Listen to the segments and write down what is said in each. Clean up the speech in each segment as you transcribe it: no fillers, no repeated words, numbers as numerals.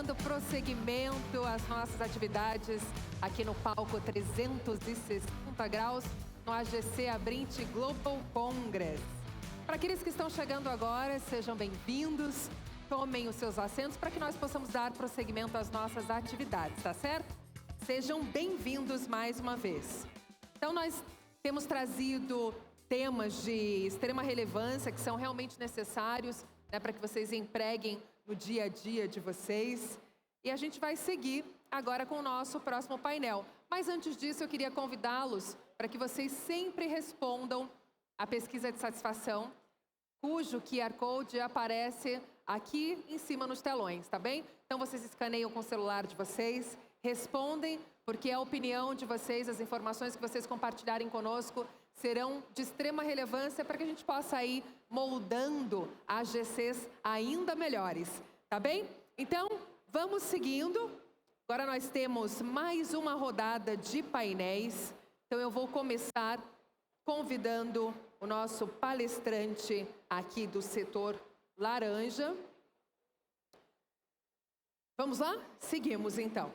Dando prosseguimento às nossas atividades aqui no palco 360 graus, no AGC Abrinte Global Congress. Para aqueles que estão chegando agora, sejam bem-vindos, tomem os seus assentos para que nós possamos dar prosseguimento às nossas atividades, tá certo? Sejam bem-vindos mais uma vez. Então, nós temos trazido temas de extrema relevância que são realmente necessários, né, para que vocês empreguem no dia a dia de vocês. E a gente vai seguir agora com o nosso próximo painel. Mas antes disso, eu queria convidá-los para que vocês sempre respondam a pesquisa de satisfação, cujo QR Code aparece aqui em cima nos telões, tá bem? Então vocês escaneiam com o celular de vocês, respondem, porque a opinião de vocês, as informações que vocês compartilharem conosco serão de extrema relevância para que a gente possa ir moldando AGCs ainda melhores, tá bem? Então, vamos seguindo. Agora nós temos mais uma rodada de painéis. Então eu vou começar convidando o nosso palestrante aqui do setor laranja. Vamos lá? Seguimos então.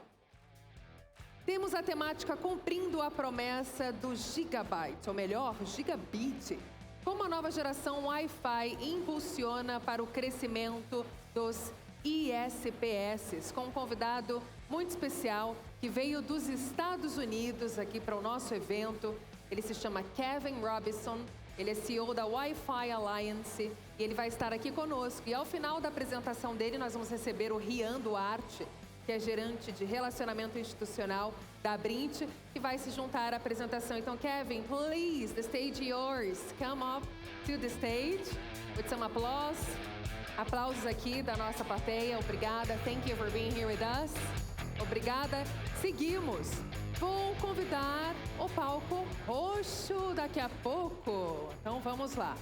Temos a temática Cumprindo a Promessa do Gigabit, ou melhor, Gigabit. Como a nova geração Wi-Fi impulsiona para o crescimento dos ISPs, com um convidado muito especial que veio dos Estados Unidos aqui para o nosso evento. Ele se chama Kevin Robinson, ele é CEO da Wi-Fi Alliance e ele vai estar aqui conosco. E ao final da apresentação dele, nós vamos receber o Rhian Duarte, que é gerente de relacionamento institucional da Abrinte, que vai se juntar à apresentação. Então, Kevin, please, the stage is yours. Come up to the stage with some applause. Aplausos aqui da nossa plateia. Obrigada. Thank you for being here with us. Obrigada. Seguimos. Vou convidar o palco roxo daqui a pouco. Então, vamos lá.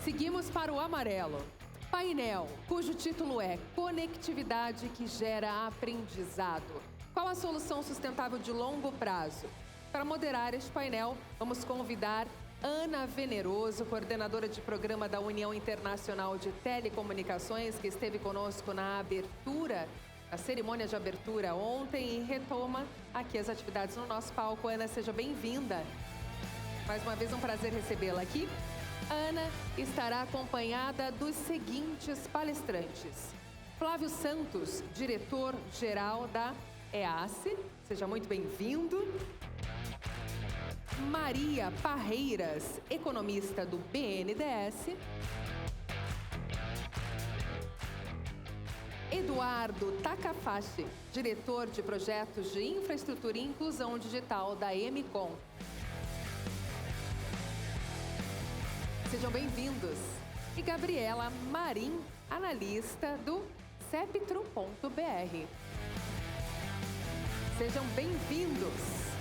Seguimos para o amarelo. Painel, cujo título é Conectividade que gera aprendizado. Qual a solução sustentável de longo prazo? Para moderar este painel, vamos convidar Ana Veneroso, coordenadora de programa da União Internacional de Telecomunicações, que esteve conosco na abertura, a cerimônia de abertura ontem e retoma aqui as atividades no nosso palco. Ana, seja bem-vinda. Mais uma vez, um prazer recebê-la aqui. Ana estará acompanhada dos seguintes palestrantes. Flávio Santos, diretor-geral da EASE, seja muito bem-vindo. Maria Parreiras, economista do BNDES. Eduardo Takafashi, diretor de projetos de infraestrutura e inclusão digital da Emicom. Sejam bem-vindos. E Gabriela Marim, analista do Ceptro.br. Sejam bem-vindos.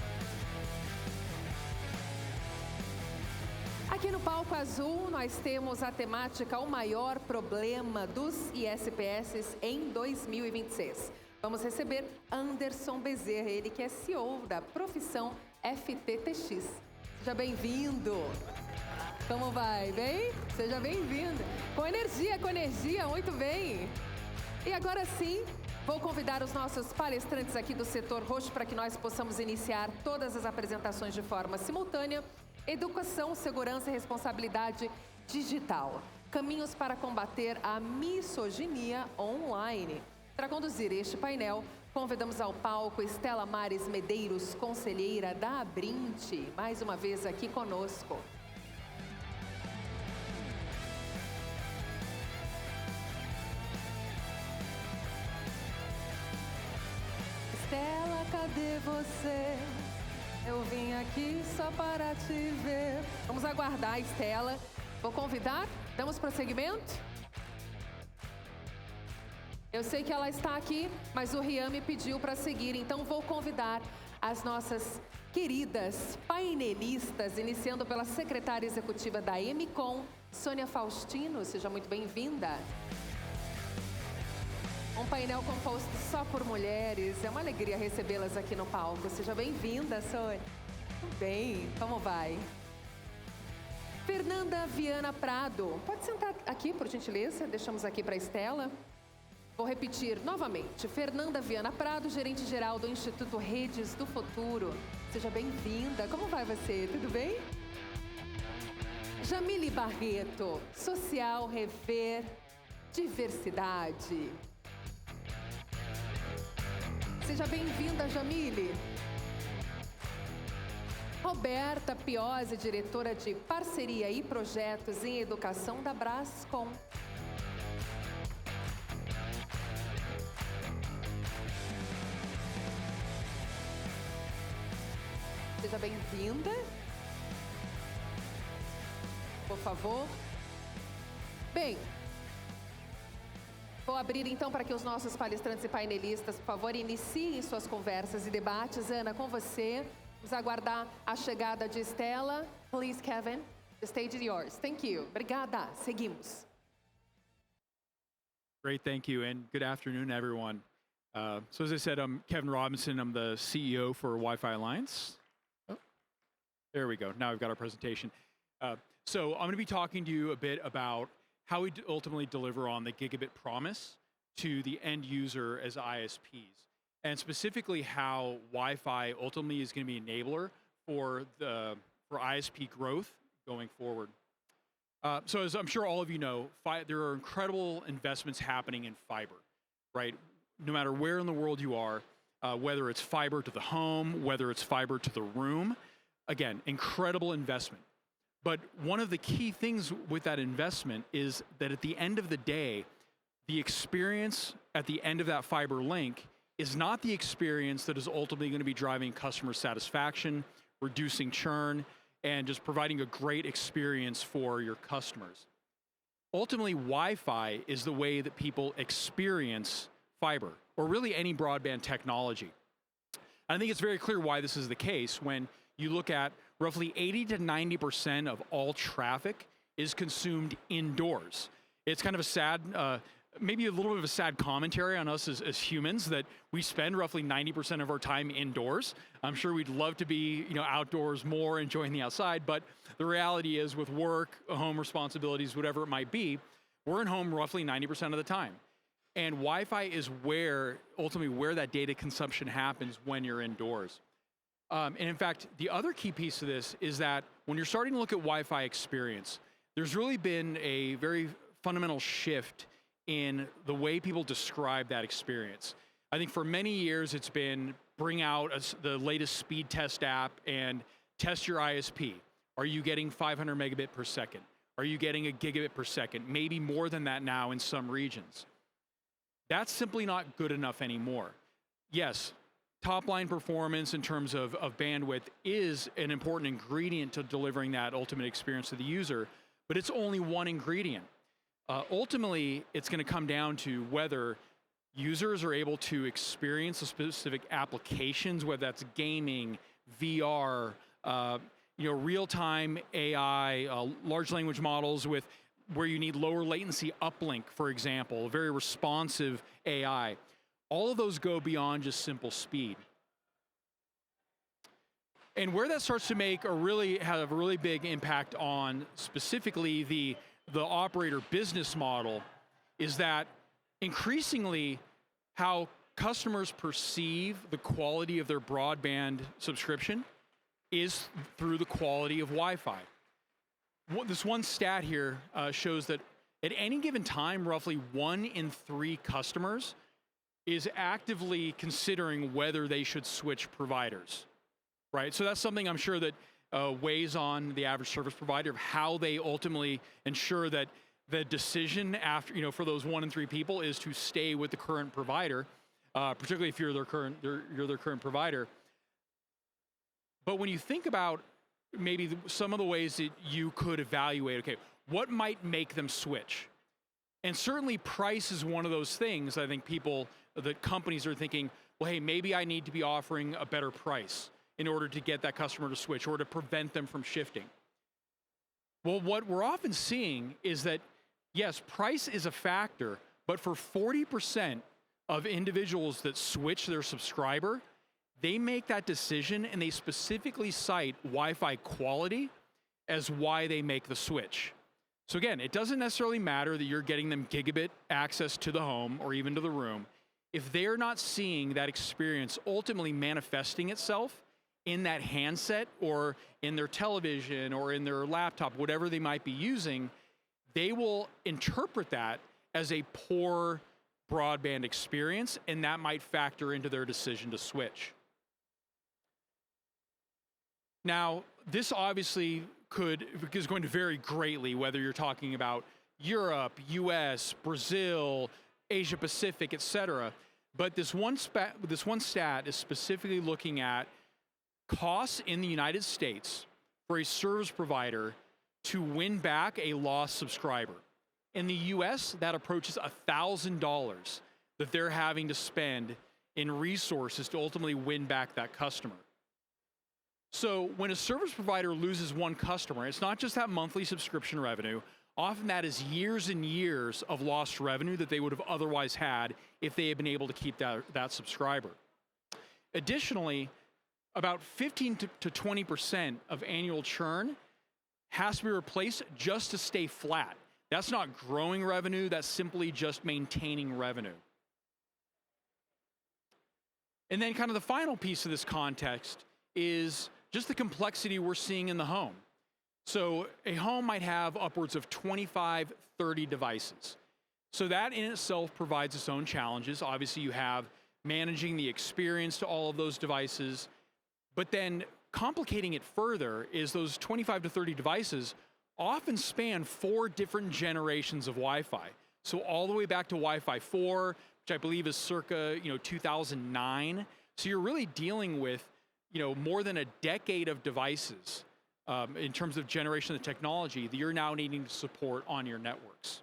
Aqui no palco azul, nós temos a temática O Maior Problema dos ISPs em 2026. Vamos receber Anderson Bezerra, ele que é CEO da profissão FTTX. Seja bem-vindo. Como vai? Bem? Seja bem-vindo. Com energia, muito bem. E agora sim, vou convidar os nossos palestrantes aqui do setor roxo para que nós possamos iniciar todas as apresentações de forma simultânea. Educação, segurança e responsabilidade digital. Caminhos para combater a misoginia online. Para conduzir este painel, convidamos ao palco Estela Mares Medeiros, conselheira da Abrinte, mais uma vez aqui conosco. Estela, cadê você? Eu vim aqui só para te ver. Vamos aguardar a Estela. Vou convidar? Damos prosseguimento? Eu sei que ela está aqui, mas o Rhian me pediu para seguir, então vou convidar as nossas queridas painelistas, iniciando pela secretária executiva da Emicom, Sônia Faustino. Seja muito bem-vinda. Um painel composto só por mulheres. É uma alegria recebê-las aqui no palco. Seja bem-vinda, Sônia. Tudo bem, como vai? Fernanda Viana Prado. Pode sentar aqui, por gentileza. Deixamos aqui para a Estela. Vou repetir novamente. Fernanda Viana Prado, gerente-geral do Instituto Redes do Futuro. Seja bem-vinda. Como vai você? Tudo bem? Jamile Barreto, social, rever, diversidade. Seja bem-vinda, Jamile. Roberta Piozzi, diretora de Parceria e Projetos em Educação da Brascom. Seja bem-vinda. Por favor. Bem, vou abrir então para que os nossos palestrantes e painelistas, por favor, iniciem suas conversas e debates. Ana, com você. Vamos aguardar a chegada de Estela. Please, Kevin, the stage is yours. Thank you. Obrigada. Seguimos. Great, thank you, and good afternoon, everyone. So as I said, I'm Kevin Robinson. I'm the CEO for Wi-Fi Alliance. Oh, there we go. Now we've got our presentation. So I'm going to be talking to you a bit about how we ultimately deliver on the Gigabit promise to the end user as ISPs, and specifically how Wi-Fi ultimately is going to be an enabler for ISP growth going forward. So as I'm sure all of you know, there are incredible investments happening in fiber, right? No matter where in the world you are, whether it's fiber to the home, whether it's fiber to the room, again, incredible investment. But one of the key things with that investment is that at the end of the day, the experience at the end of that fiber link is not the experience that is ultimately going to be driving customer satisfaction, reducing churn, and just providing a great experience for your customers. Ultimately, Wi-Fi is the way that people experience fiber, or really any broadband technology. And I think it's very clear why this is the case when you look at roughly 80 to 90% of all traffic is consumed indoors. It's kind of a sad, maybe a little bit of a sad commentary on us as humans that we spend roughly 90% of our time indoors. I'm sure we'd love to be, outdoors more, enjoying the outside, but the reality is with work, home responsibilities, whatever it might be, we're in home roughly 90% of the time. And Wi-Fi is ultimately where that data consumption happens when you're indoors. And in fact, the other key piece of this is that when you're starting to look at Wi-Fi experience, there's really been a very fundamental shift in the way people describe that experience. I think for many years, it's been bring out the latest speed test app and test your ISP. Are you getting 500 megabit per second? Are you getting a gigabit per second? Maybe more than that now in some regions. That's simply not good enough anymore. Yes, top line performance in terms of bandwidth is an important ingredient to delivering that ultimate experience to the user, but it's only one ingredient. Ultimately, it's going to come down to whether users are able to experience the specific applications, whether that's gaming, VR, real-time AI, large language models where you need lower latency uplink, for example, very responsive AI. All of those go beyond just simple speed. And where that starts to have a really big impact on specifically the operator business model is that increasingly how customers perceive the quality of their broadband subscription is through the quality of Wi-Fi. This one stat here shows that at any given time, roughly 1 in 3 customers is actively considering whether they should switch providers, right? So that's something I'm sure that weighs on the average service provider of how they ultimately ensure that the decision after, for those 1 in 3 people is to stay with the current provider, particularly if you're their current provider. But when you think about maybe some of the ways that you could evaluate, okay, what might make them switch? And certainly price is one of those things. I think that companies are thinking, well, hey, maybe I need to be offering a better price in order to get that customer to switch or to prevent them from shifting. Well, what we're often seeing is that, yes, price is a factor, but for 40% of individuals that switch their subscriber, they make that decision and they specifically cite Wi-Fi quality as why they make the switch. So again, it doesn't necessarily matter that you're getting them gigabit access to the home or even to the room. If they're not seeing that experience ultimately manifesting itself in that handset or in their television or in their laptop, whatever they might be using, they will interpret that as a poor broadband experience, and that might factor into their decision to switch. Now, this obviously is going to vary greatly, whether you're talking about Europe, US, Brazil, Asia Pacific, etc. But this one stat is specifically looking at costs in the United States for a service provider to win back a lost subscriber. In the US, that approaches $1,000 that they're having to spend in resources to ultimately win back that customer. So when a service provider loses one customer, it's not just that monthly subscription revenue. Often that is years and years of lost revenue that they would have otherwise had if they had been able to keep that subscriber. Additionally, about 15 to 20% of annual churn has to be replaced just to stay flat. That's not growing revenue, that's simply just maintaining revenue. And then kind of the final piece of this context is just the complexity we're seeing in the home. So a home might have upwards of 25, 30 devices. So that in itself provides its own challenges. Obviously you have managing the experience to all of those devices, but then complicating it further is those 25 to 30 devices often span 4 different generations of Wi-Fi. So all the way back to Wi-Fi 4, which I believe is circa 2009. So you're really dealing with more than a decade of devices in terms of generation of technology that you're now needing to support on your networks.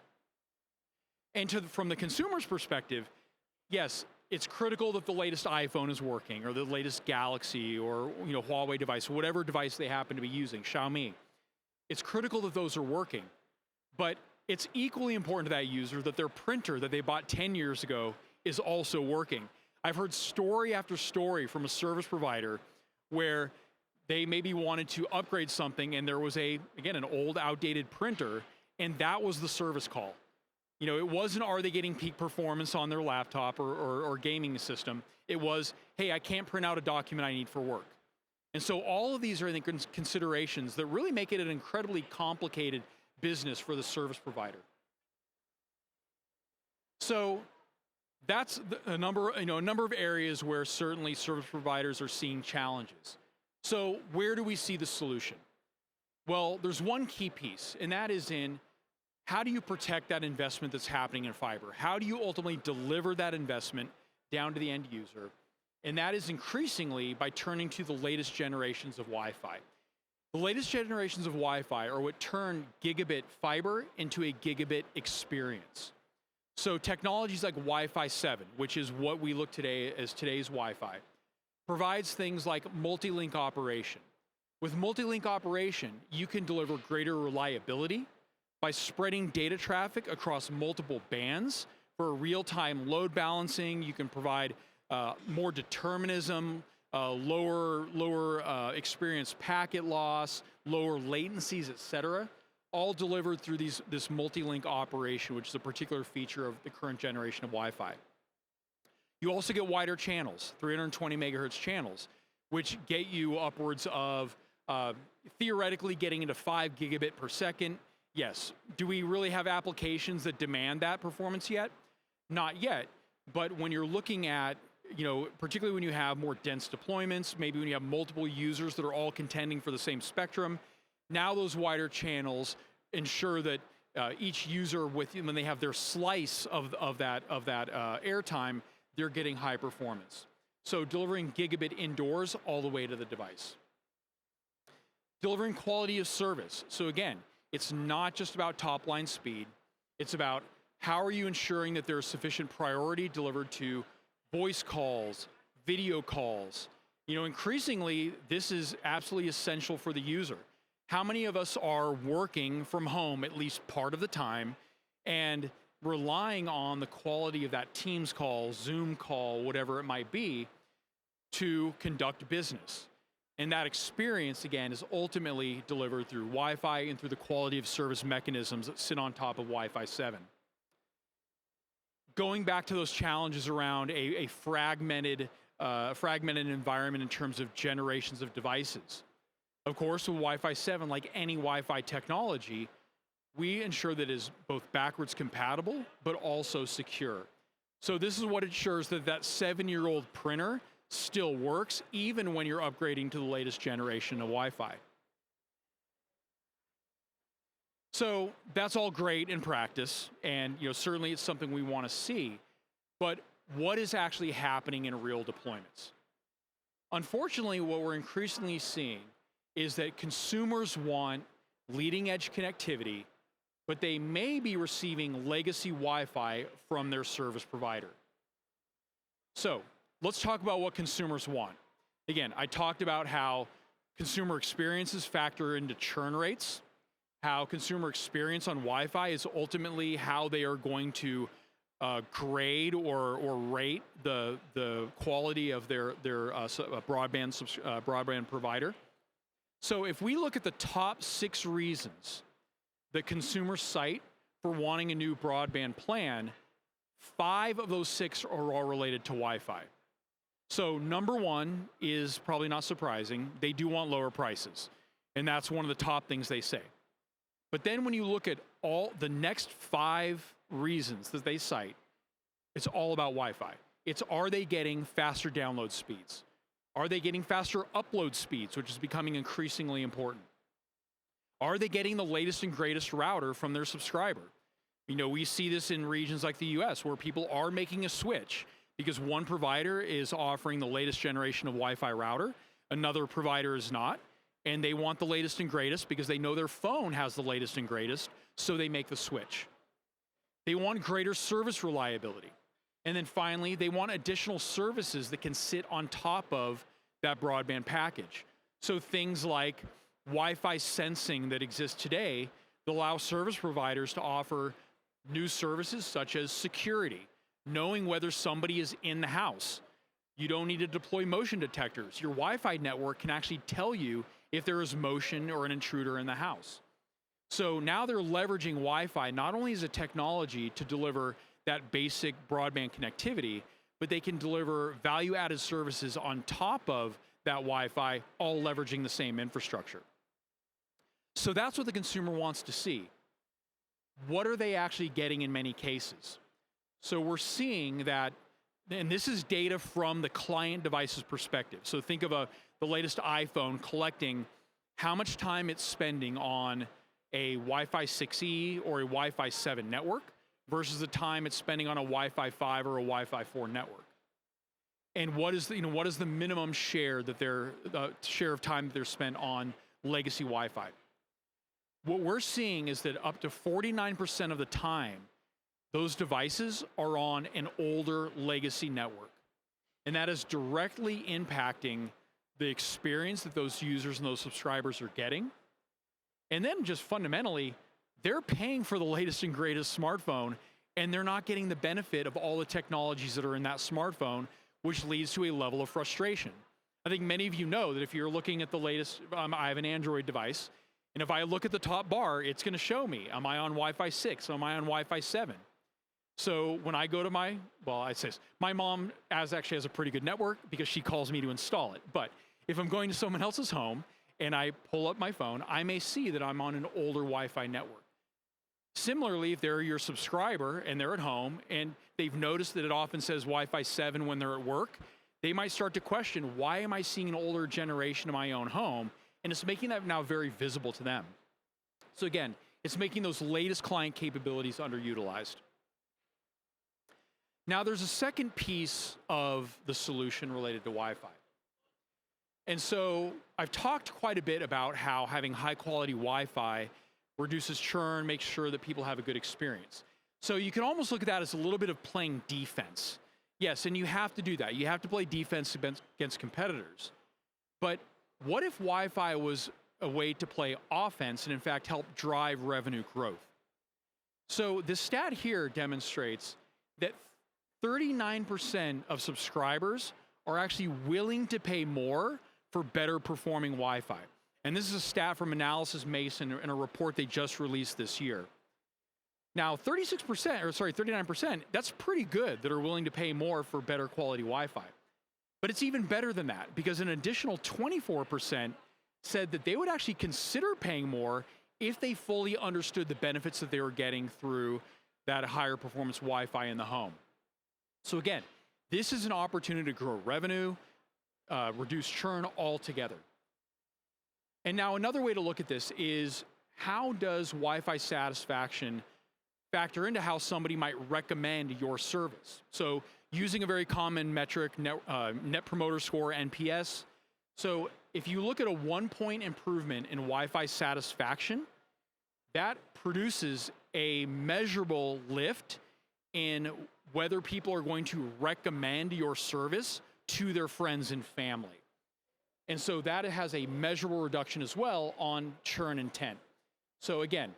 And from the consumer's perspective, yes, it's critical that the latest iPhone is working, or the latest Galaxy, or Huawei device, whatever device they happen to be using, Xiaomi. It's critical that those are working, but it's equally important to that user that their printer that they bought 10 years ago is also working. I've heard story after story from a service provider where they maybe wanted to upgrade something and there was an old outdated printer, and that was the service call. It wasn't, are they getting peak performance on their laptop or gaming system? It was, hey, I can't print out a document I need for work. And so all of these are, I think, considerations that really make it an incredibly complicated business for the service provider. So that's a number of areas where certainly service providers are seeing challenges. So where do we see the solution? Well, there's one key piece, and that is in how do you protect that investment that's happening in fiber? How do you ultimately deliver that investment down to the end user? And that is increasingly by turning to the latest generations of Wi-Fi. The latest generations of Wi-Fi are what turn gigabit fiber into a gigabit experience. So technologies like Wi-Fi 7, which is what we look today as today's Wi-Fi, provides things like multi-link operation. With multi-link operation, you can deliver greater reliability by spreading data traffic across multiple bands for real-time load balancing. You can provide more determinism, lower experience packet loss, lower latencies, et cetera, all delivered through this multi-link operation, which is a particular feature of the current generation of Wi-Fi. You also get wider channels, 320 megahertz channels, which get you upwards of theoretically getting into 5 gigabit per second. Yes, do we really have applications that demand that performance yet? Not yet, but when you're looking at, particularly when you have more dense deployments, maybe when you have multiple users that are all contending for the same spectrum, now those wider channels ensure that each user, when they have their slice of that airtime, they're getting high performance. So delivering gigabit indoors all the way to the device. Delivering quality of service. So again, it's not just about top line speed. It's about how are you ensuring that there's sufficient priority delivered to voice calls, video calls. Increasingly, this is absolutely essential for the user. How many of us are working from home at least part of the time and relying on the quality of that Teams call, Zoom call, whatever it might be, to conduct business? And that experience, again, is ultimately delivered through Wi-Fi and through the quality of service mechanisms that sit on top of Wi-Fi 7. Going back to those challenges around a fragmented environment in terms of generations of devices. Of course, with Wi-Fi 7, like any Wi-Fi technology, we ensure that it is both backwards compatible, but also secure. So this is what ensures that that 7-year-old printer still works, even when you're upgrading to the latest generation of Wi-Fi. So that's all great in practice, and certainly it's something we want to see. But what is actually happening in real deployments? Unfortunately, what we're increasingly seeing is that consumers want leading edge connectivity, but they may be receiving legacy Wi-Fi from their service provider. So let's talk about what consumers want. Again, I talked about how consumer experiences factor into churn rates, how consumer experience on Wi-Fi is ultimately how they are going to grade or rate the quality of their broadband provider. So if we look at the top 6 reasons that consumers cite for wanting a new broadband plan, 5 of those 6 are all related to Wi-Fi. So number 1 is probably not surprising. They do want lower prices, and that's one of the top things they say. But then when you look at all the next 5 reasons that they cite, it's all about Wi-Fi. It's, are they getting faster download speeds? Are they getting faster upload speeds, which is becoming increasingly important? Are they getting the latest and greatest router from their subscriber? We see this in regions like the US where people are making a switch because one provider is offering the latest generation of Wi-Fi router, another provider is not, and they want the latest and greatest because they know their phone has the latest and greatest, so they make the switch. They want greater service reliability. And then finally, they want additional services that can sit on top of that broadband package. So things like Wi-Fi sensing that exists today that allow service providers to offer new services such as security, knowing whether somebody is in the house. You don't need to deploy motion detectors. Your Wi-Fi network can actually tell you if there is motion or an intruder in the house. So now they're leveraging Wi-Fi not only as a technology to deliver that basic broadband connectivity, but they can deliver value-added services on top of that Wi-Fi, all leveraging the same infrastructure. So that's what the consumer wants to see. What are they actually getting in many cases? So we're seeing that, and this is data from the client device's perspective. So think of the latest iPhone collecting how much time it's spending on a Wi-Fi 6E or a Wi-Fi 7 network versus the time it's spending on a Wi-Fi 5 or a Wi-Fi 4 network. And what is the minimum share that share of time that they're spent on legacy Wi-Fi? What we're seeing is that up to 49% of the time, those devices are on an older legacy network. And that is directly impacting the experience that those users and those subscribers are getting. And then just fundamentally, they're paying for the latest and greatest smartphone, and they're not getting the benefit of all the technologies that are in that smartphone, which leads to a level of frustration. I think many of you know that if you're looking at the latest, I have an Android device, and if I look at the top bar, it's going to show me, am I on Wi-Fi 6? Am I on Wi-Fi 7? So when I go to my mom actually has a pretty good network because she calls me to install it. But if I'm going to someone else's home and I pull up my phone, I may see that I'm on an older Wi-Fi network. Similarly, if they're your subscriber and they're at home and they've noticed that it often says Wi-Fi 7 when they're at work, they might start to question, why am I seeing an older generation in my own home? And it's making that now very visible to them. So again, it's making those latest client capabilities underutilized. Now there's a second piece of the solution related to Wi-Fi. And so I've talked quite a bit about how having high quality Wi-Fi reduces churn, makes sure that people have a good experience. So you can almost look at that as a little bit of playing defense. Yes, and you have to do that. You have to play defense against competitors. But what if Wi-Fi was a way to play offense and in fact help drive revenue growth? So this stat here demonstrates that 39% of subscribers are actually willing to pay more for better performing Wi-Fi. And this is a stat from Analysis Mason in a report they just released this year. Now, 39%, that's pretty good that are willing to pay more for better quality Wi-Fi. But it's even better than that, because an additional 24% said that they would actually consider paying more if they fully understood the benefits that they were getting through that higher performance Wi-Fi in the home. So again, this is an opportunity to grow revenue, reduce churn altogether. And now another way to look at this is, how does Wi-Fi satisfaction factor into how somebody might recommend your service? So using a very common metric, Net Promoter Score, NPS. So if you look at a 1-point improvement in Wi-Fi satisfaction, that produces a measurable lift in whether people are going to recommend your service to their friends and family. And so that has a measurable reduction as well on churn intent. So again,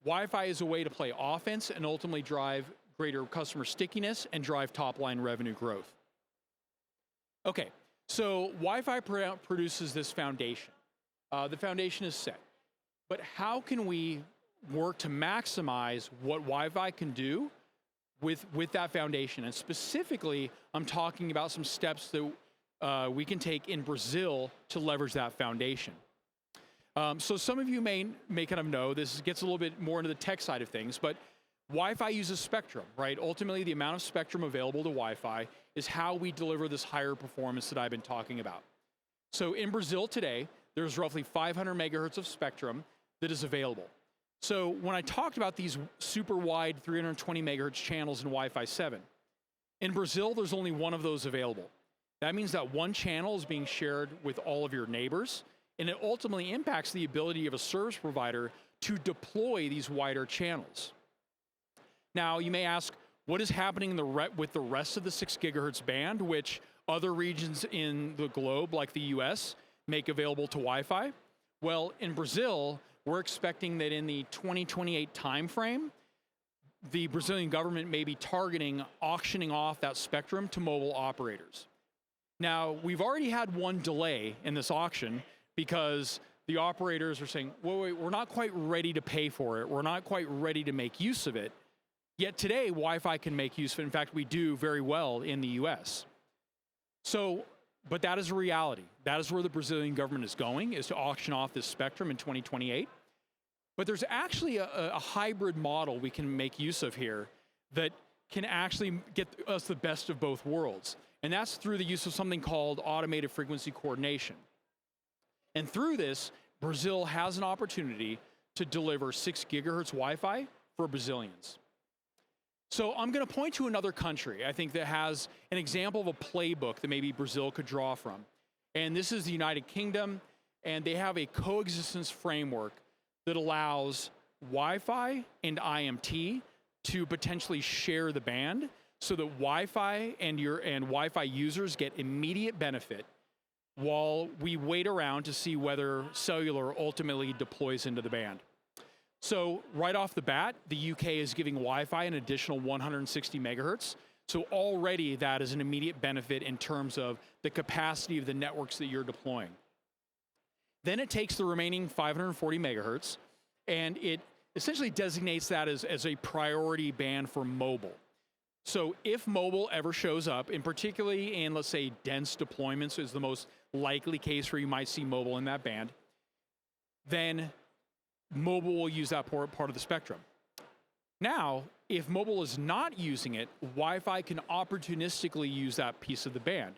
Wi-Fi is a way to play offense and ultimately drive greater customer stickiness and drive top-line revenue growth. Okay, so Wi-Fi produces this foundation. The foundation is set. But how can we work to maximize what Wi-Fi can do with that foundation? And specifically, I'm talking about some steps that we can take in Brazil to leverage that foundation. So some of you may kind of know, this gets a little bit more into the tech side of things, but Wi-Fi uses spectrum, right? Ultimately, the amount of spectrum available to Wi-Fi is how we deliver this higher performance that I've been talking about. So in Brazil today, there's roughly 500 megahertz of spectrum that is available. So when I talked about these super wide 320 megahertz channels in Wi-Fi 7, in Brazil, there's only one of those available. That means that one channel is being shared with all of your neighbors, and it ultimately impacts the ability of a service provider to deploy these wider channels. Now, you may ask, what is happening with the rest of the 6 gigahertz band, which other regions in the globe, like the US, make available to Wi-Fi? Well, in Brazil, we're expecting that in the 2028 timeframe, the Brazilian government may be targeting auctioning off that spectrum to mobile operators. Now, we've already had one delay in this auction because the operators are saying, wait, we're not quite ready to pay for it. We're not quite ready to make use of it. Yet today, Wi-Fi can make use of it. In fact, we do very well in the US. So, but that is a reality. That is where the Brazilian government is going, is to auction off this spectrum in 2028. But there's actually a hybrid model we can make use of here that can actually get us the best of both worlds. And that's through the use of something called automated frequency coordination. And through this, Brazil has an opportunity to deliver 6 gigahertz Wi-Fi for Brazilians. So I'm going to point to another country, I think, that has an example of a playbook that maybe Brazil could draw from. And this is the United Kingdom, and they have a coexistence framework that allows Wi-Fi and IMT to potentially share the band so that Wi-Fi and Wi-Fi users get immediate benefit while we wait around to see whether cellular ultimately deploys into the band. So right off the bat, the UK is giving Wi-Fi an additional 160 megahertz. So already that is an immediate benefit in terms of the capacity of the networks that you're deploying. Then it takes the remaining 540 megahertz and it essentially designates that as a priority band for mobile. So if mobile ever shows up, and particularly in, let's say, dense deployments is the most likely case where you might see mobile in that band, then mobile will use that part of the spectrum. Now, if mobile is not using it, Wi-Fi can opportunistically use that piece of the band.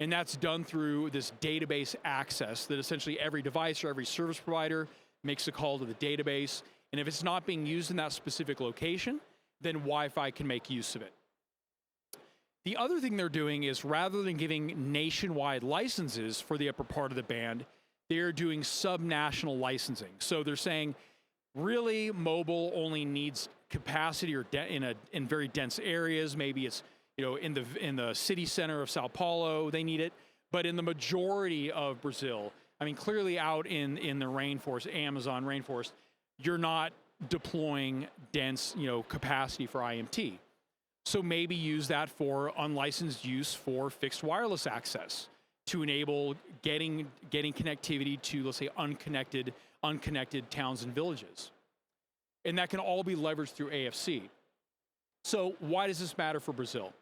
And that's done through this database access that essentially every device or every service provider makes a call to the database. And if it's not being used in that specific location, then Wi-Fi can make use of it. The other thing they're doing is, rather than giving nationwide licenses for the upper part of the band, they're doing subnational licensing. So they're saying, really, mobile only needs capacity or in very dense areas. Maybe it's in the city center of Sao Paulo, they need it. But in the majority of Brazil, I mean, clearly out in the rainforest, Amazon rainforest, you're not deploying dense capacity for IMT. So maybe use that for unlicensed use for fixed wireless access. to enable getting connectivity to, let's say, unconnected towns and villages. And that can all be leveraged through AFC. So why does this matter for Brazil?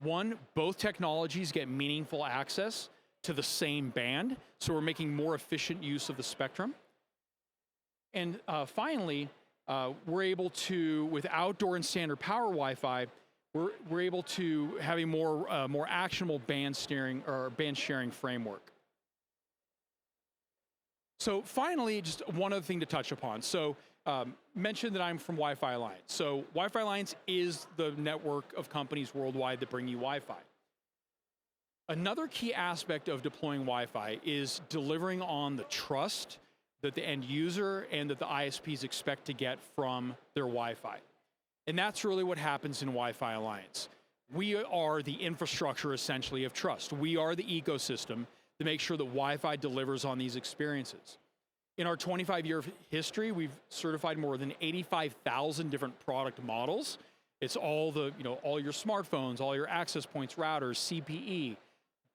One, both technologies get meaningful access to the same band, so we're making more efficient use of the spectrum. And finally, we're able to, with outdoor and standard power Wi-Fi, we're able to have a more actionable band sharing framework. So finally, just one other thing to touch upon. So mentioned that I'm from Wi-Fi Alliance. So Wi-Fi Alliance is the network of companies worldwide that bring you Wi-Fi. Another key aspect of deploying Wi-Fi is delivering on the trust that the end user and that the ISPs expect to get from their Wi-Fi. And that's really what happens in Wi-Fi Alliance. We are the infrastructure, essentially, of trust. We are the ecosystem to make sure that Wi-Fi delivers on these experiences. In our 25-year history, we've certified more than 85,000 different product models. It's all all your smartphones, all your access points, routers, CPE,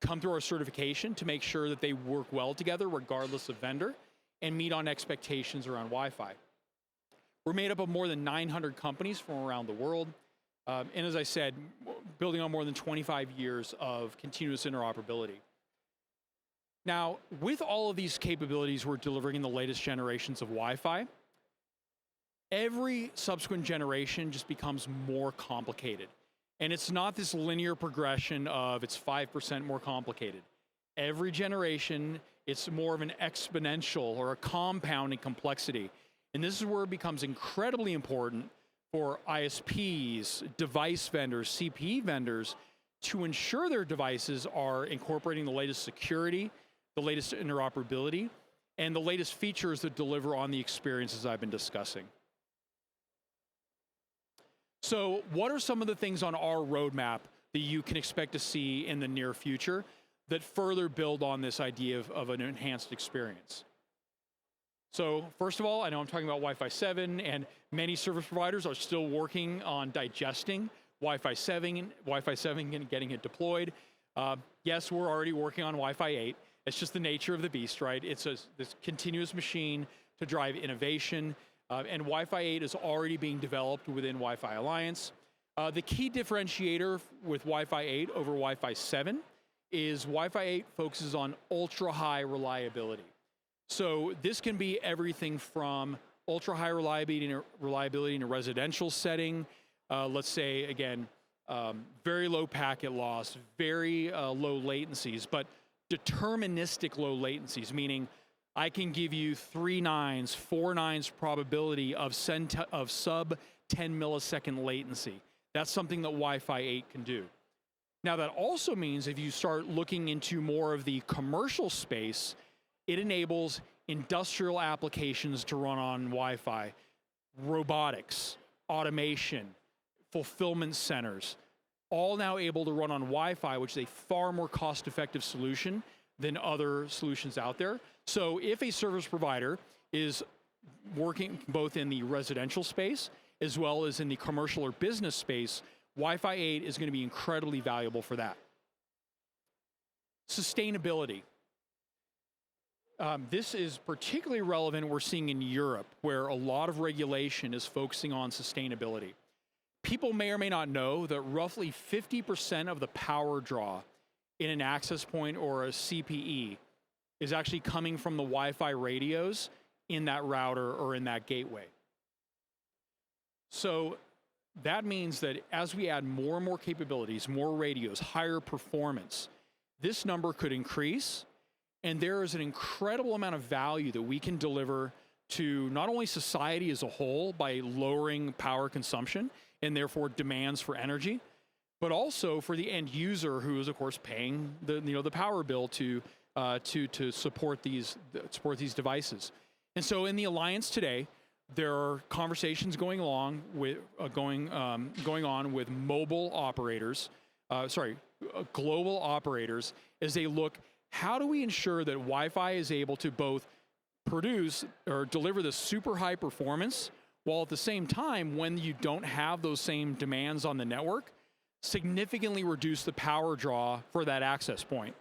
come through our certification to make sure that they work well together regardless of vendor and meet on expectations around Wi-Fi. We're made up of more than 900 companies from around the world. And as I said, building on more than 25 years of continuous interoperability. Now, with all of these capabilities, we're delivering the latest generations of Wi-Fi. Every subsequent generation just becomes more complicated. And it's not this linear progression of it's 5% more complicated. Every generation, it's more of an exponential or a compounding complexity. And this is where it becomes incredibly important for ISPs, device vendors, CPE vendors to ensure their devices are incorporating the latest security, the latest interoperability, and the latest features that deliver on the experiences I've been discussing. So what are some of the things on our roadmap that you can expect to see in the near future that further build on this idea of an enhanced experience? So first of all, I know I'm talking about Wi-Fi 7, and many service providers are still working on digesting Wi-Fi 7 and getting it deployed. Yes, we're already working on Wi-Fi 8. It's just the nature of the beast, right? It's this continuous machine to drive innovation. And Wi-Fi 8 is already being developed within Wi-Fi Alliance. The key differentiator with Wi-Fi 8 over Wi-Fi 7 is Wi-Fi 8 focuses on ultra-high reliability. So this can be everything from ultra-high reliability in a residential setting. Let's say, again, very low packet loss, very low latencies, but deterministic low latencies, meaning I can give you 3 nines, 4 nines probability of sub 10 millisecond latency. That's something that Wi-Fi 8 can do. Now that also means if you start looking into more of the commercial space, it enables industrial applications to run on Wi-Fi, robotics, automation, fulfillment centers, all now able to run on Wi-Fi, which is a far more cost-effective solution than other solutions out there. So if a service provider is working both in the residential space as well as in the commercial or business space, Wi-Fi 8 is going to be incredibly valuable for that. Sustainability. This is particularly relevant, we're seeing in Europe, where a lot of regulation is focusing on sustainability. People may or may not know that roughly 50% of the power draw in an access point or a CPE is actually coming from the Wi-Fi radios in that router or in that gateway. So that means that as we add more and more capabilities, more radios, higher performance, this number could increase. And there is an incredible amount of value that we can deliver to not only society as a whole by lowering power consumption and therefore demands for energy, but also for the end user who is, of course, paying the power bill to support these devices. And so in the Alliance today, there are conversations going on with mobile operators, global operators, as they look, how do we ensure that Wi-Fi is able to both produce or deliver the super high performance, while at the same time, when you don't have those same demands on the network, significantly reduce the power draw for that access point.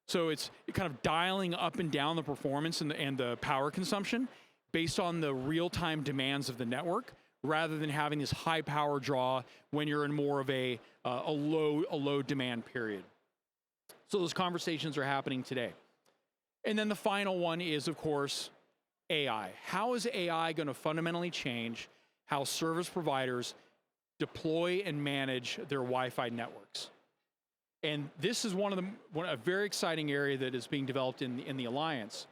So it's kind of dialing up and down the performance and the power consumption based on the real-time demands of the network, rather than having this high power draw when you're in more of a low demand period. So those conversations are happening today. And then the final one is, of course, AI. How is AI going to fundamentally change how service providers deploy and manage their Wi-Fi networks? And this is a very exciting area that is being developed in the Alliance.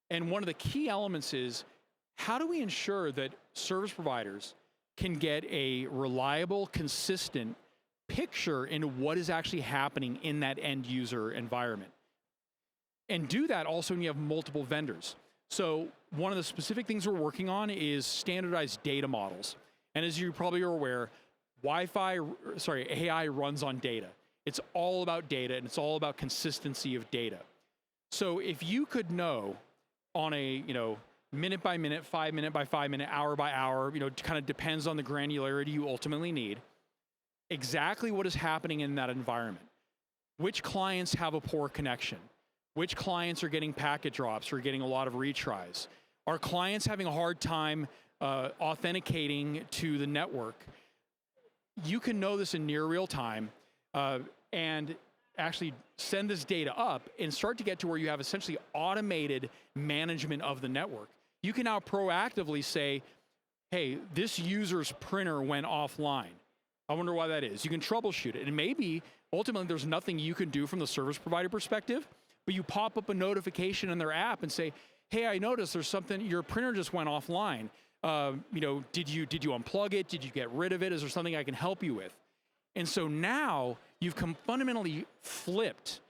And one of the key elements is, how do we ensure that service providers can get a reliable, consistent picture into what is actually happening in that end user environment? And do that also when you have multiple vendors. So one of the specific things we're working on is standardized data models. And as you probably are aware, AI runs on data. It's all about data, and it's all about consistency of data. So if you could know on a, minute by minute, 5 minute by 5 minute, hour by hour, kind of depends on the granularity you ultimately need, exactly what is happening in that environment. Which clients have a poor connection? Which clients are getting packet drops or getting a lot of retries? Are clients having a hard time authenticating to the network? You can know this in near real time and actually send this data up and start to get to where you have essentially automated management of the network. You can now proactively say, hey, this user's printer went offline. I wonder why that is. You can troubleshoot it. And maybe ultimately there's nothing you can do from the service provider perspective, but you pop up a notification in their app and say, hey, I noticed there's something, your printer just went offline. Did you unplug it? Did you get rid of it? Is there something I can help you with? And so now you've fundamentally flipped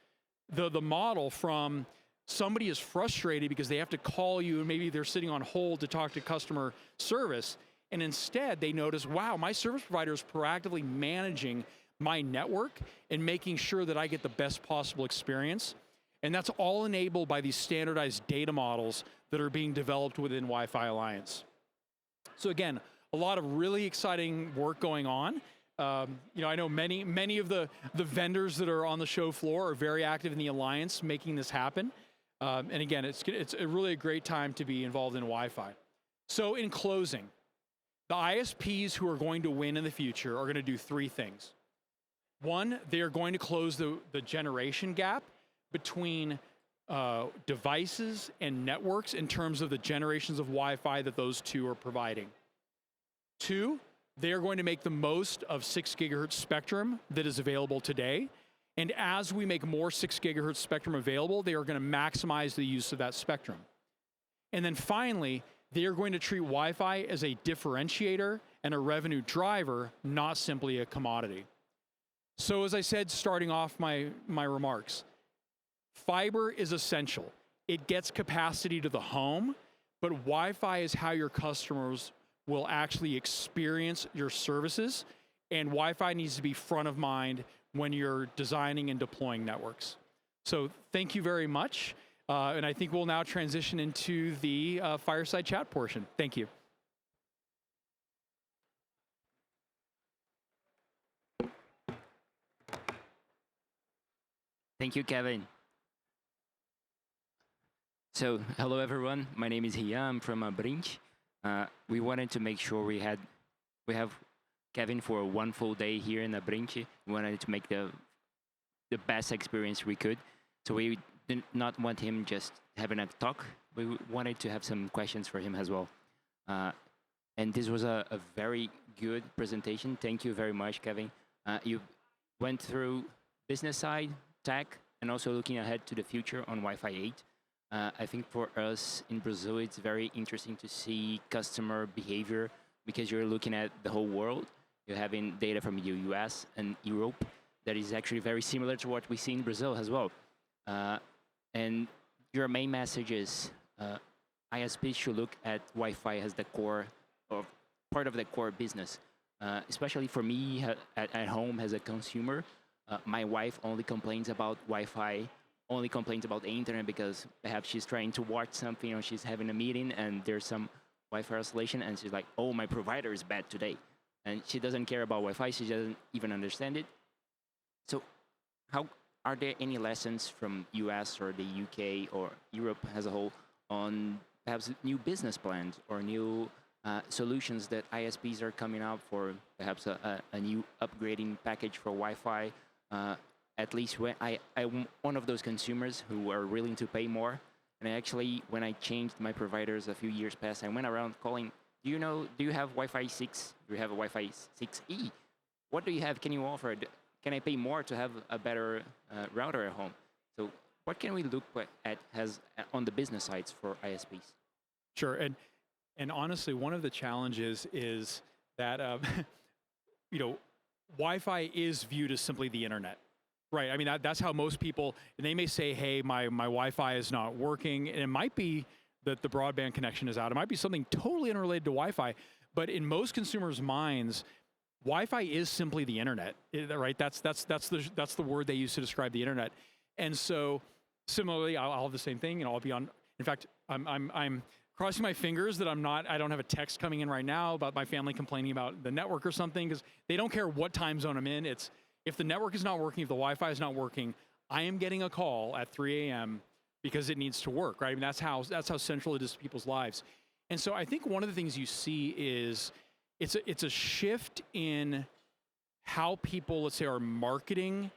the model from somebody is frustrated because they have to call you and maybe they're sitting on hold to talk to customer service. And instead they notice, wow, my service provider is proactively managing my network and making sure that I get the best possible experience. And that's all enabled by these standardized data models that are being developed within Wi-Fi Alliance. So again, a lot of really exciting work going on. I know many of the vendors that are on the show floor are very active in the Alliance making this happen. And again, it's really a great time to be involved in Wi-Fi. So in closing, the ISPs who are going to win in the future are going to do three things. One, they are going to close the generation gap between devices and networks in terms of the generations of Wi-Fi that those two are providing. Two, they are going to make the most of 6 gigahertz spectrum that is available today. And as we make more 6 gigahertz spectrum available, they are going to maximize the use of that spectrum. And then finally, they are going to treat Wi-Fi as a differentiator and a revenue driver, not simply a commodity. So as I said, starting off my remarks, fiber is essential. It gets capacity to the home, but Wi-Fi is how your customers will actually experience your services, and Wi-Fi needs to be front of mind when you're designing and deploying networks. So thank you very much, and I think we'll now transition into the fireside chat portion. Thank you. Thank you, Kevin. So, hello everyone. My name is Rhian. I'm from Brinch. We wanted to make sure we have Kevin for one full day here in Brinch. We wanted to make the best experience we could. So we did not want him just having a talk. We wanted to have some questions for him as well. And this was a very good presentation. Thank you very much, Kevin. You went through business side, tech, and also looking ahead to the future on Wi-Fi 8. I think for us in Brazil, it's very interesting to see customer behavior because you're looking at the whole world. You're having data from the US and Europe that is actually very similar to what we see in Brazil as well. And your main message is ISPs should look at Wi-Fi as the core or part of the core business. Especially for me at home as a consumer, my wife only complains about Wi-Fi, only complains about the internet because perhaps she's trying to watch something or she's having a meeting and there's some Wi-Fi oscillation and she's like, oh, my provider is bad today. And she doesn't care about Wi-Fi, she doesn't even understand it. So how are there any lessons from US or the UK or Europe as a whole on perhaps new business plans or new solutions that ISPs are coming out for, perhaps a new upgrading package for Wi-Fi? At least when I'm one of those consumers who are willing to pay more. And actually, when I changed my providers a few years past, I went around calling, do you have Wi-Fi 6? Do you have a Wi-Fi 6E? What do you have? Can you offer? Can I pay more to have a better router at home? So what can we look at on the business sides for ISPs? Sure, and honestly, one of the challenges is that Wi-Fi is viewed as simply the internet, right? I mean, that's how most people, and they may say, hey, my Wi-Fi is not working, and it might be that the broadband connection is out. It might be something totally unrelated to Wi-Fi, but in most consumers' minds, Wi-Fi is simply the internet, right? That's the word they use to describe the internet. And so similarly, I'll have the same thing, and I'll be on. In fact, I'm crossing my fingers that I don't have a text coming in right now about my family complaining about the network or something, because they don't care what time zone I'm in. It's if the network is not working, if the Wi-Fi is not working, I am getting a call at 3 a.m. because it needs to work, right? I mean, that's how central it is to people's lives. And so I think one of the things you see is it's a shift in how people, let's say, are marketing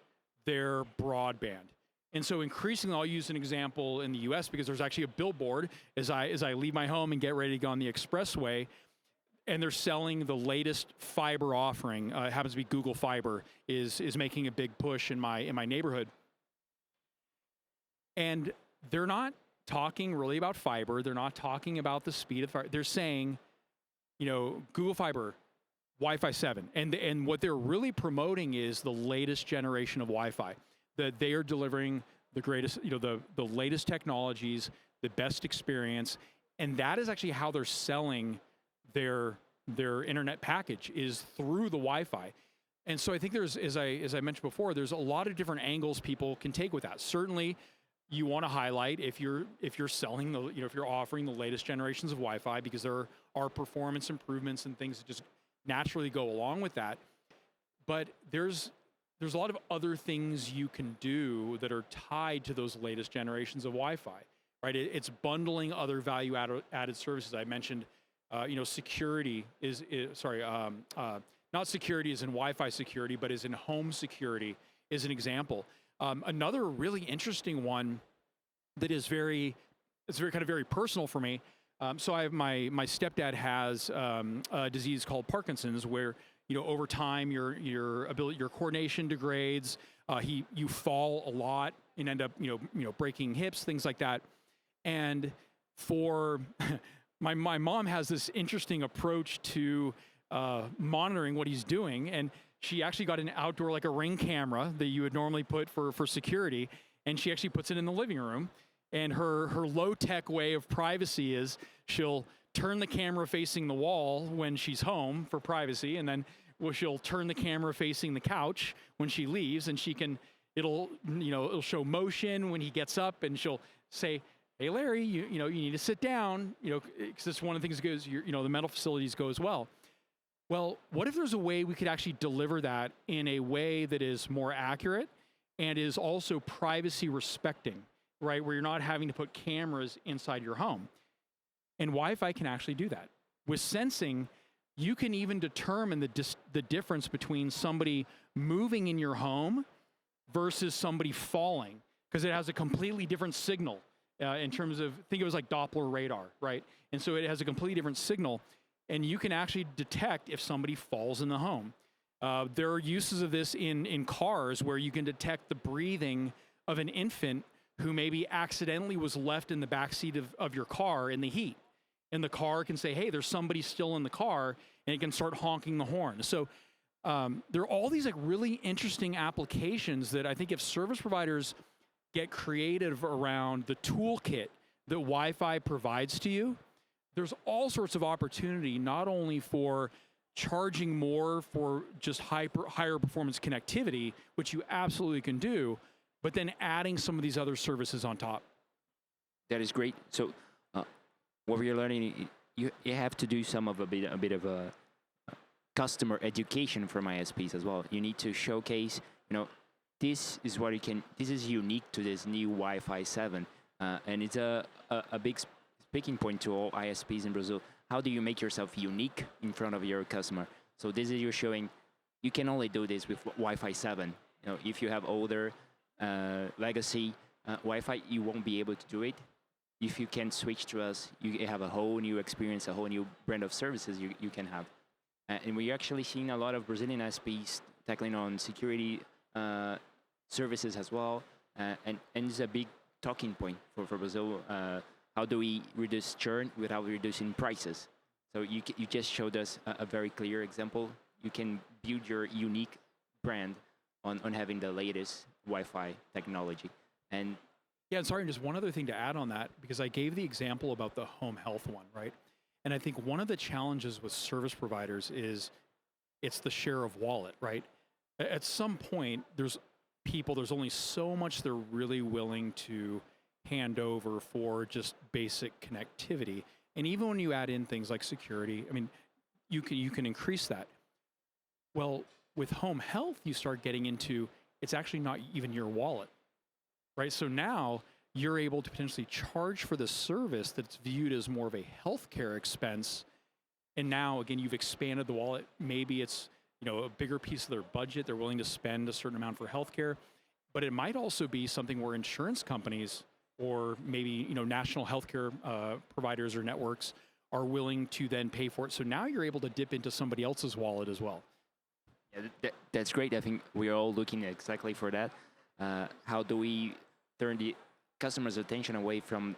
their broadband. And so increasingly, I'll use an example in the US because there's actually a billboard as I leave my home and get ready to go on the expressway, and they're selling the latest fiber offering. It happens to be Google Fiber is making a big push in my neighborhood. And they're not talking really about fiber. They're not talking about the speed of fiber. They're saying, Google Fiber, Wi-Fi 7. And what they're really promoting is the latest generation of Wi-Fi, that they are delivering the greatest, the latest technologies, the best experience. And that is actually how they're selling their internet package, is through the Wi-Fi. And so I think there's, as I mentioned before, there's a lot of different angles people can take with that. Certainly, you want to highlight if you're selling if you're offering the latest generations of Wi-Fi, because there are performance improvements and things that just naturally go along with that. But there's a lot of other things you can do that are tied to those latest generations of Wi-Fi, right? It's bundling other value added services. I mentioned, security not security as in Wi-Fi security, but as in home security is an example. Another really interesting one that is very personal for me. So I have my stepdad has a disease called Parkinson's, where over time your coordination degrades. You fall a lot and end up breaking hips, things like that. And for my mom has this interesting approach to monitoring what he's doing, and she actually got an outdoor, like a Ring camera that you would normally put for security, and she actually puts it in the living room. And her low-tech way of privacy is she'll turn the camera facing the wall when she's home for privacy, and then she'll turn the camera facing the couch when she leaves, and it'll show motion when he gets up, and she'll say, "Hey Larry, you need to sit down," because it's one of the things that goes, the mental facilities go as well. Well, what if there's a way we could actually deliver that in a way that is more accurate and is also privacy respecting, right? Where you're not having to put cameras inside your home. And Wi-Fi can actually do that. With sensing, you can even determine the difference between somebody moving in your home versus somebody falling, because it has a completely different signal in terms of, think of it as like Doppler radar, right? And so it has a completely different signal. And you can actually detect if somebody falls in the home. There are uses of this in cars where you can detect the breathing of an infant who maybe accidentally was left in the backseat of your car in the heat. And the car can say, hey, there's somebody still in the car, and it can start honking the horn. So there are all these like really interesting applications that I think if service providers get creative around the toolkit that Wi-Fi provides to you, there's all sorts of opportunity, not only for charging more for just higher performance connectivity, which you absolutely can do, but then adding some of these other services on top. That is great. So what we're learning, you have to do a bit of a customer education from ISPs as well. You need to showcase, this is what you can. This is unique to this new Wi-Fi 7, and it's a big speaking point to all ISPs in Brazil. How do you make yourself unique in front of your customer? So this is you're showing you can only do this with Wi-Fi 7. You know, if you have older legacy Wi-Fi, you won't be able to do it. If you can switch to us, you have a whole new experience, a whole new brand of services you can have. And we're actually seeing a lot of Brazilian ISPs tackling on security services as well. And it's a big talking point for Brazil. How do we reduce churn without reducing prices? So you just showed us a very clear example. You can build your unique brand on having the latest Wi-Fi technology. And yeah, and sorry, just one other thing to add on that, because I gave the example about the home health one, right? And I think one of the challenges with service providers is it's the share of wallet, right? At some point, there's only so much they're really willing to hand over for just basic connectivity. And even when you add in things like security, I mean, you can increase that. Well, with home health, you start getting into, it's actually not even your wallet, right? So now you're able to potentially charge for the service that's viewed as more of a healthcare expense. And now, again, you've expanded the wallet. Maybe it's, a bigger piece of their budget. They're willing to spend a certain amount for healthcare. But it might also be something where insurance companies or maybe, national healthcare providers or networks are willing to then pay for it. So now you're able to dip into somebody else's wallet as well. Yeah, that's great. I think we're all looking exactly for that. How do we turn the customer's attention away from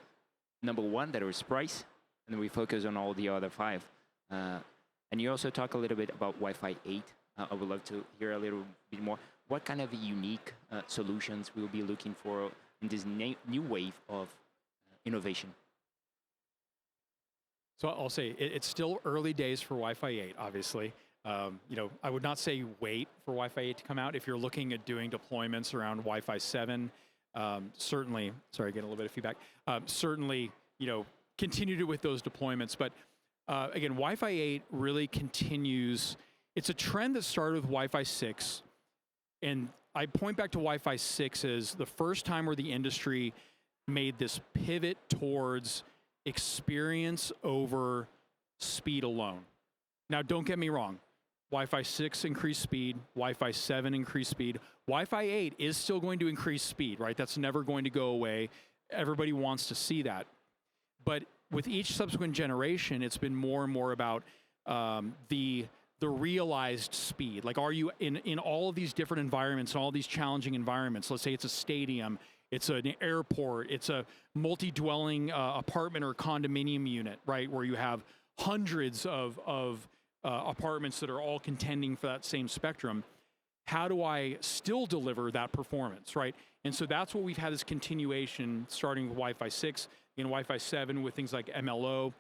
number one, that is price, and we focus on all the other five. And you also talk a little bit about Wi-Fi 8. I would love to hear a little bit more. What kind of unique solutions we'll be looking for in this new wave of innovation? So I'll say it's still early days for Wi-Fi 8, obviously. I would not say wait for Wi-Fi 8 to come out. If you're looking at doing deployments around Wi-Fi 7, certainly, sorry, getting a little bit of feedback. Certainly, continue with those deployments. But again, Wi-Fi 8 really continues. It's a trend that started with Wi-Fi 6. And I point back to Wi-Fi 6 as the first time where the industry made this pivot towards experience over speed alone. Now, don't get me wrong. Wi-Fi 6 increased speed, Wi-Fi 7 increased speed. Wi-Fi 8 is still going to increase speed, right? That's never going to go away. Everybody wants to see that. But with each subsequent generation, it's been more and more about the realized speed. Like, are you in all of these different environments, all these challenging environments? Let's say it's a stadium, it's an airport, it's a multi-dwelling apartment or condominium unit, right? Where you have hundreds of apartments that are all contending for that same spectrum. How do I still deliver that performance, right? And so that's what we've had, this continuation starting with Wi-Fi 6 and Wi-Fi 7 with things like MLO.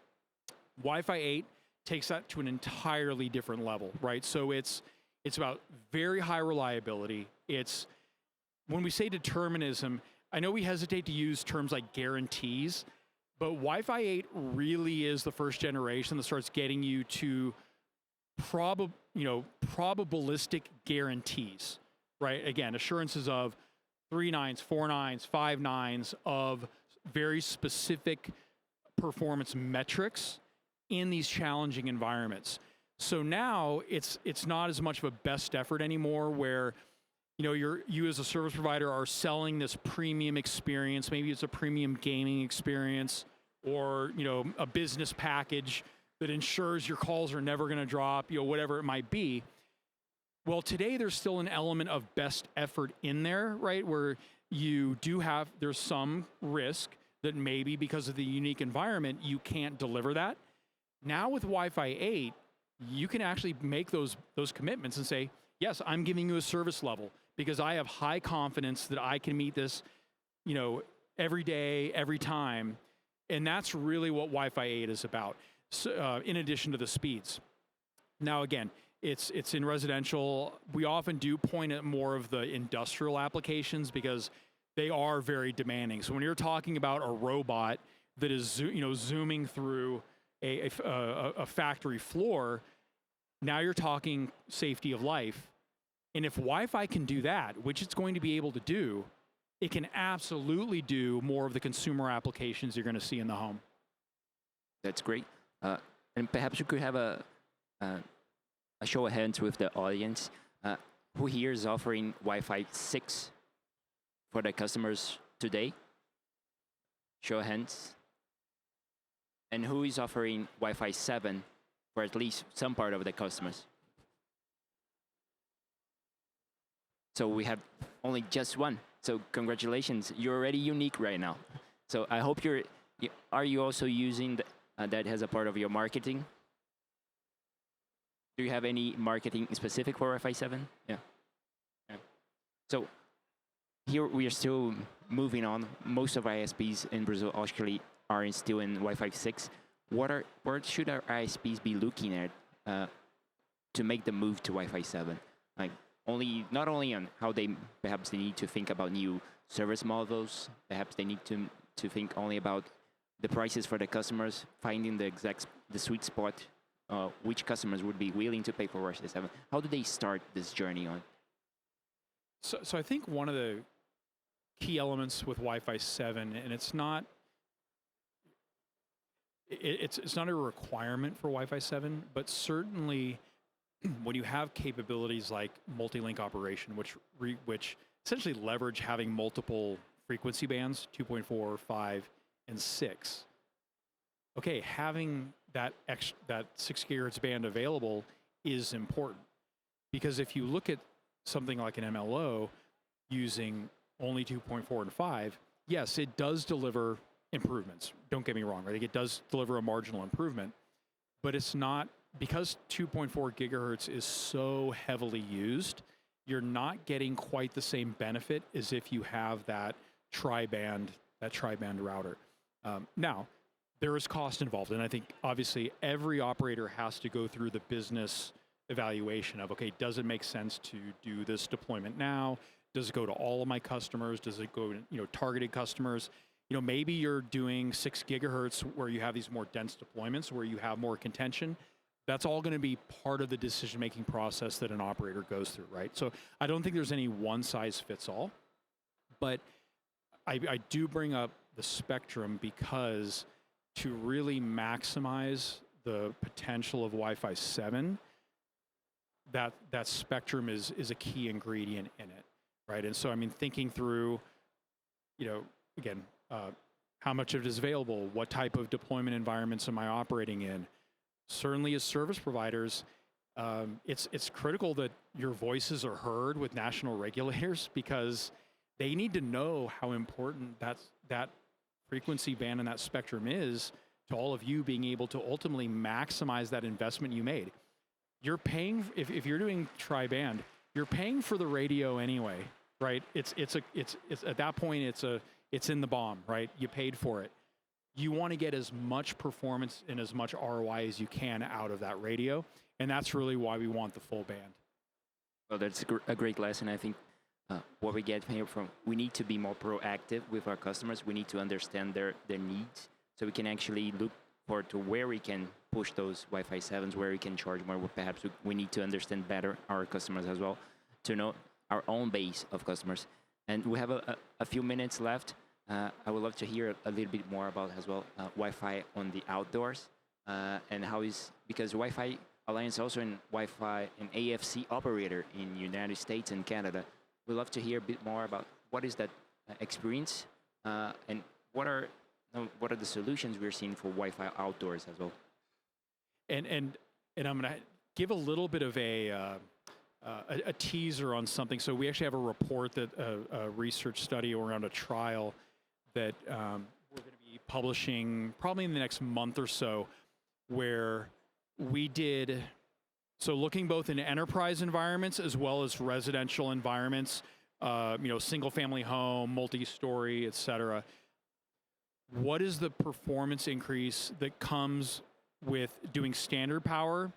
Wi-Fi 8 takes that to an entirely different level, right? So it's about very high reliability. It's, when we say determinism, I know we hesitate to use terms like guarantees, but Wi-Fi 8 really is the first generation that starts getting you to probabilistic guarantees, right? Again, assurances of 3 nines, 4 nines, 5 nines of very specific performance metrics in these challenging environments. So now it's not as much of a best effort anymore where you as a service provider are selling this premium experience. Maybe it's a premium gaming experience or a business package that ensures your calls are never going to drop, whatever it might be. Well, today there's still an element of best effort in there, right? Where there's some risk that maybe because of the unique environment, you can't deliver that. Now with Wi-Fi 8, you can actually make those commitments and say, yes, I'm giving you a service level because I have high confidence that I can meet this, every day, every time. And that's really what Wi-Fi 8 is about. So, in addition to the speeds. Now, again, it's in residential. We often do point at more of the industrial applications because they are very demanding. So when you're talking about a robot that is zooming through a factory floor, now you're talking safety of life. And if Wi-Fi can do that, which it's going to be able to do, it can absolutely do more of the consumer applications you're going to see in the home. That's great. And perhaps you could have a show of hands with the audience. Who here is offering Wi-Fi 6 for the customers today? Show of hands. And who is offering Wi-Fi 7 for at least some part of the customers? So we have only just one. So congratulations, you're already unique right now. So I hope are you also using that as a part of your marketing? Do you have any marketing specific for Wi-Fi 7? Yeah. So here we are still moving on. Most of ISPs in Brazil actually are still in Wi-Fi 6. What should our ISPs be looking at to make the move to Wi-Fi 7? Like not only on how they need to think about new service models, perhaps they need to think only about the prices for the customers, finding the sweet spot, which customers would be willing to pay for Wi-Fi 7. How do they start this journey on? So I think one of the key elements with Wi-Fi 7, and it's not a requirement for Wi-Fi 7, but certainly when you have capabilities like multi-link operation, which essentially leverage having multiple frequency bands, 2.4, 5, and 6. Okay, having that 6 gigahertz band available is important, because if you look at something like an MLO using only 2.4 and 5, yes, it does deliver improvements. Don't get me wrong, right? It does deliver a marginal improvement, but it's not, because 2.4 gigahertz is so heavily used, you're not getting quite the same benefit as if you have that tri-band router. Now, there is cost involved, and I think obviously every operator has to go through the business evaluation of, okay, does it make sense to do this deployment now? Does it go to all of my customers? Does it go to targeted customers? Maybe you're doing 6 gigahertz where you have these more dense deployments where you have more contention. That's all going to be part of the decision-making process that an operator goes through, right? So I don't think there's any one-size-fits-all, but I do bring up the spectrum because to really maximize the potential of Wi-Fi 7, that spectrum is a key ingredient in it, right? And so, thinking through, again, how much of it is available, what type of deployment environments am I operating in? Certainly as service providers, it's critical that your voices are heard with national regulators, because they need to know how important that frequency band and that spectrum is to all of you being able to ultimately maximize that investment you made. You're paying, if you're doing tri-band, you're paying for the radio anyway, right? It's at that point, it's in the BOM, right? You paid for it. You want to get as much performance and as much ROI as you can out of that radio. And that's really why we want the full band. Well, that's a great lesson. I think what we get here from, we need to be more proactive with our customers. We need to understand their needs, so we can actually look forward to where we can push those Wi-Fi 7s, where we can charge more. Perhaps we need to understand better our customers as well, to know our own base of customers. And we have a few minutes left. I would love to hear a little bit more about as well Wi-Fi on the outdoors, and because Wi-Fi Alliance also in Wi-Fi and AFC operator in United States and Canada. We'd love to hear a bit more about what is that experience, and what are the solutions we're seeing for Wi-Fi outdoors as well. And I'm going to give a little bit of a teaser on something. So we actually have a report that a research study around a trial that we're going to be publishing probably in the next month or so, where we did, so looking both in enterprise environments as well as residential environments, single family home, multi-story, et cetera. What is the performance increase that comes with doing standard power,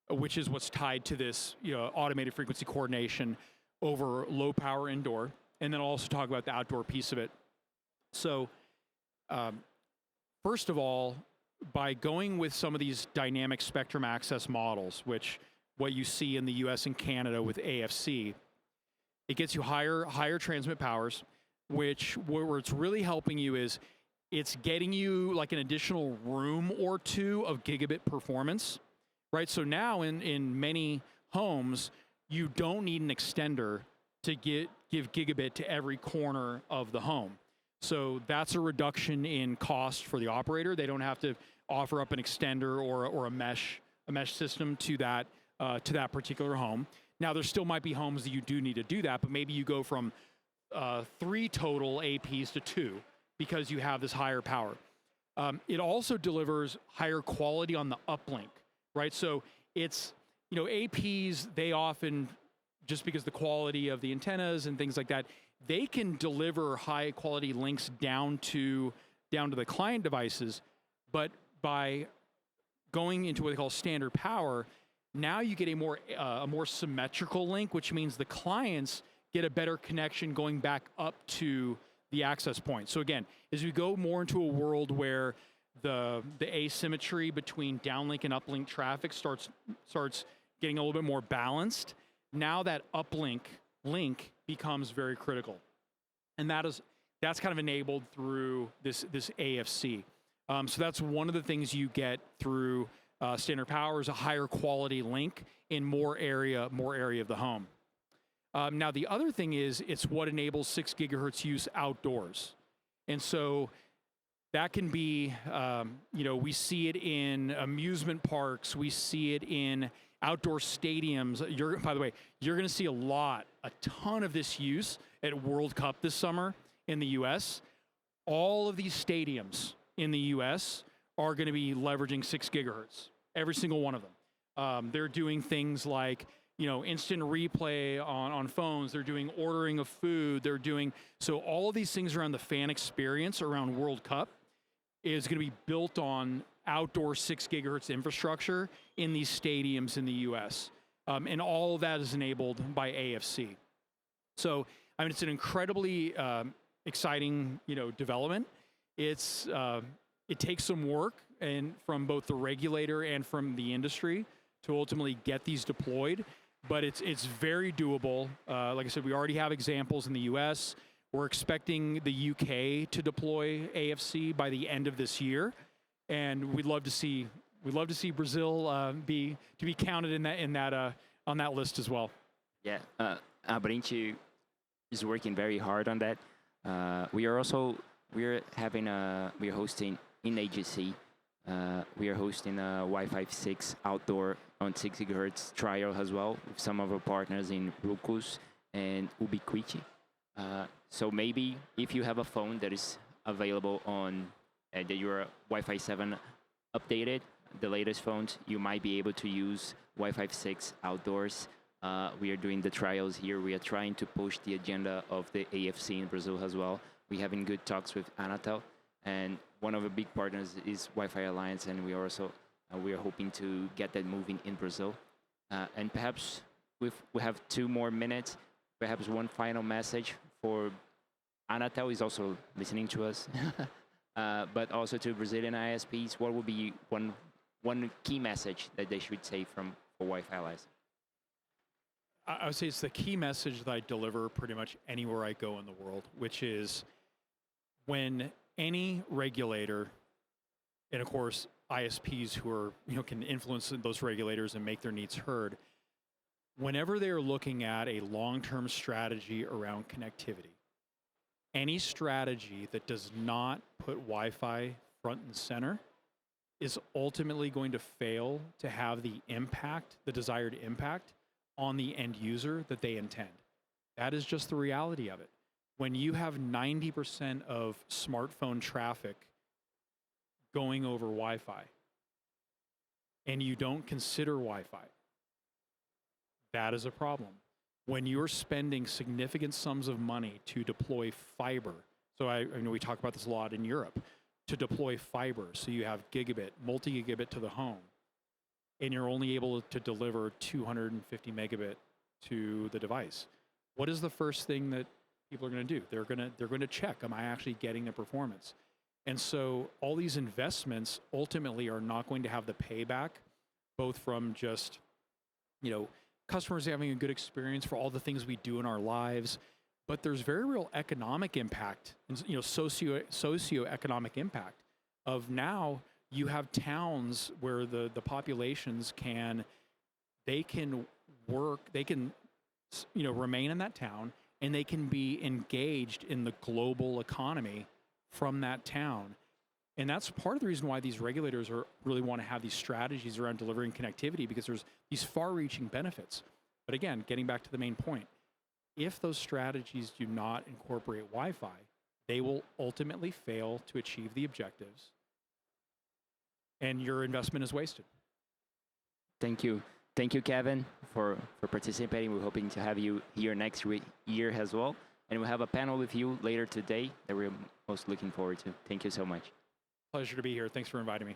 which is what's tied to this, automated frequency coordination, over low power indoor? And then I'll also talk about the outdoor piece of it. So, first of all, by going with some of these dynamic spectrum access models, which what you see in the US and Canada with AFC, It gets you higher transmit powers, which where it's really helping you is it's getting you like an additional room or two of gigabit performance, right? So now in many homes, you don't need an extender to give gigabit to every corner of the home. So that's a reduction in cost for the operator. They don't have to offer up an extender or a mesh system to that particular home. Now, there still might be homes that you do need to do that, but maybe you go from 3 total APs to 2 because you have this higher power. It also delivers higher quality on the uplink, right? So it's, APs, they often, just because the quality of the antennas and things like that, they can deliver high quality links down to the client devices, but by going into what they call standard power, now you get a more symmetrical link, which means the clients get a better connection going back up to the access point. So again, as we go more into a world where the asymmetry between downlink and uplink traffic starts getting a little bit more balanced, now that uplink link becomes very critical. And that's kind of enabled through this AFC. So that's one of the things you get through standard power is a higher quality link in more area of the home. Now the other thing is it's what enables 6 gigahertz use outdoors. And so that can be, we see it in amusement parks, we see it in outdoor stadiums. By the way, you're going to see a ton of this use at World Cup this summer in the US. All of these stadiums in the US are going to be leveraging 6 gigahertz, every single one of them. They're doing things like, instant replay on phones. They're doing ordering of food. So all of these things around the fan experience around World Cup is going to be built on outdoor 6 gigahertz infrastructure in these stadiums in the US. And all of that is enabled by AFC. So, it's an incredibly exciting, development. It takes some work and from both the regulator and from the industry to ultimately get these deployed, but it's very doable. Like I said, we already have examples in the US. We're expecting the UK to deploy AFC by the end of this year, and we'd love to see Brazil be counted in that on that list as well. Yeah, Abrinci is working very hard on that. We're hosting in AGC. We are hosting a Wi-Fi 6 outdoor on 6 gigahertz trial as well with some of our partners in Rucus and Ubiquiti. So maybe if you have a phone that is available on that your Wi-Fi 7 updated, the latest phones, you might be able to use Wi-Fi 6 outdoors. We are doing the trials here. We are trying to push the agenda of the AFC in Brazil as well. We're having good talks with Anatel, and one of the big partners is Wi-Fi Alliance, and we are also we are hoping to get that moving in Brazil. And perhaps we have 2 more minutes. Perhaps one final message for Anatel is also listening to us, but also to Brazilian ISPs. What would be one key message that they should say for Wi-Fi Alliance? I would say it's the key message that I deliver pretty much anywhere I go in the world, which is when any regulator, and of course ISPs who are can influence those regulators and make their needs heard, whenever they're looking at a long-term strategy around connectivity, any strategy that does not put Wi-Fi front and center is ultimately going to fail to have the desired impact on the end user that they intend. That is just the reality of it. When you have 90% of smartphone traffic going over Wi-Fi and you don't consider Wi-Fi, that is a problem. When you're spending significant sums of money to deploy fiber, so I know we talk about this a lot in Europe, to deploy fiber, so you have gigabit, multi-gigabit to the home, and you're only able to deliver 250 megabit to the device. What is the first thing that people are going to do? They're going to check, am I actually getting the performance? And so all these investments ultimately are not going to have the payback, both from just customers having a good experience for all the things we do in our lives, but there's very real economic impact and socioeconomic impact of now you have towns where the populations can work, they can remain in that town, and they can be engaged in the global economy from that town. And that's part of the reason why these regulators really want to have these strategies around delivering connectivity, because there's these far-reaching benefits. But again, getting back to the main point, if those strategies do not incorporate Wi-Fi, they will ultimately fail to achieve the objectives, and your investment is wasted. Thank you. Thank you, Kevin, for participating. We're hoping to have you here next year as well. And we'll have a panel with you later today that we're most looking forward to. Thank you so much. Pleasure to be here. Thanks for inviting me.